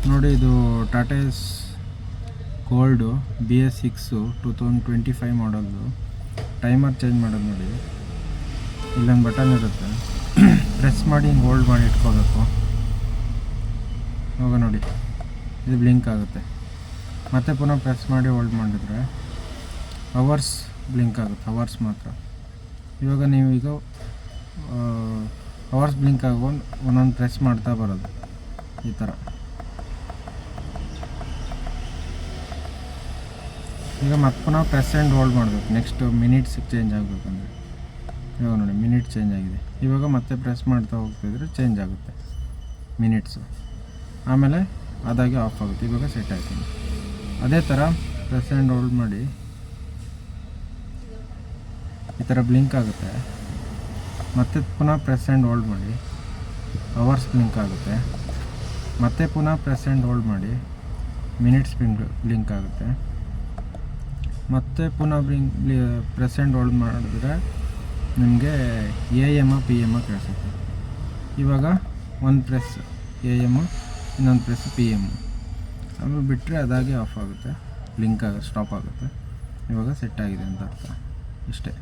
ನೋಡಿ ಇದು Tata Ace gold BS6 2025 ಮಾಡಲ್ದು. ಟೈಮರ್ ಚೇಂಜ್ ಮಾಡೋದು ನೋಡಿ, ಇಲ್ಲೊಂದು ಬಟನ್ ಇರುತ್ತೆ, ಪ್ರೆಸ್ ಮಾಡಿ ಹಿಂಗೆ ಹೋಲ್ಡ್ ಮಾಡಿ ಇಟ್ಕೋಬೇಕು. ಇವಾಗ ನೋಡಿ ಇದು ಬ್ಲಿಂಕ್ ಆಗುತ್ತೆ. ಮತ್ತೆ ಪುನಃ ಪ್ರೆಸ್ ಮಾಡಿ ಹೋಲ್ಡ್ ಮಾಡಿದ್ರೆ ಅವರ್ಸ್ ಬ್ಲಿಂಕ್ ಆಗುತ್ತೆ, ಅವರ್ಸ್ ಮಾತ್ರ. ಇವಾಗ ನೀವೀಗ ಅವರ್ಸ್ ಬ್ಲಿಂಕ್ ಆಗೋದು ಒಂದೊಂದು ಪ್ರೆಸ್ ಮಾಡ್ತಾ ಬರೋದು ಈ ಥರ. ಈಗ ಮತ್ತೆ ಪುನಃ ಪ್ರೆಸ್ ಆ್ಯಂಡ್ ಹೋಲ್ಡ್ ಮಾಡಬೇಕು. ನೆಕ್ಸ್ಟ್ ಮಿನಿಟ್ಸ್ ಚೇಂಜ್ ಆಗಬೇಕಂದ್ರೆ ಇವಾಗ ನೋಡಿ ಮಿನಿಟ್ ಚೇಂಜ್ ಆಗಿದೆ. ಇವಾಗ ಮತ್ತೆ ಪ್ರೆಸ್ ಮಾಡ್ತಾ ಹೋಗ್ತಿದ್ರೆ ಚೇಂಜ್ ಆಗುತ್ತೆ ಮಿನಿಟ್ಸು, ಆಮೇಲೆ ಅದಾಗಿ ಆಫ್ ಆಗುತ್ತೆ. ಇವಾಗ ಸೆಟ್ ಆಯ್ತು. ಅದೇ ಥರ ಪ್ರೆಸ್ ಆ್ಯಂಡ್ ಹೋಲ್ಡ್ ಮಾಡಿ ಈ ಥರ ಬ್ಲಿಂಕ್ ಆಗುತ್ತೆ. ಮತ್ತೆ ಪುನಃ ಪ್ರೆಸ್ ಆ್ಯಂಡ್ ಹೋಲ್ಡ್ ಮಾಡಿ ಅವರ್ಸ್ ಬ್ಲಿಂಕ್ ಆಗುತ್ತೆ. ಮತ್ತೆ ಪುನಃ ಪ್ರೆಸ್ ಆ್ಯಂಡ್ ಹೋಲ್ಡ್ ಮಾಡಿ ಮಿನಿಟ್ಸ್ ಬ್ಲಿಂಕ್ ಆಗುತ್ತೆ. ಮತ್ತೆ ಪುನಃ ಪ್ರೆಸ್ ಆ್ಯಂಡ್ ಹೋಲ್ಡ್ ಮಾಡಿದ್ರೆ ನಿಮಗೆ AM PM ಕೇಳಿಸುತ್ತೆ. ಇವಾಗ ಒಂದು ಪ್ರೆಸ್ AM, ಇನ್ನೊಂದು ಪ್ರೆಸ್ PM, ಆಮೇಲೆ ಬಿಟ್ಟರೆ ಅದಾಗೆ ಆಫ್ ಆಗುತ್ತೆ, ಬ್ಲಿಂಕ್ ಸ್ಟಾಪ್ ಆಗುತ್ತೆ. ಇವಾಗ ಸೆಟ್ ಆಗಿದೆ ಅಂತ ಅರ್ಥ. ಇಷ್ಟೇ.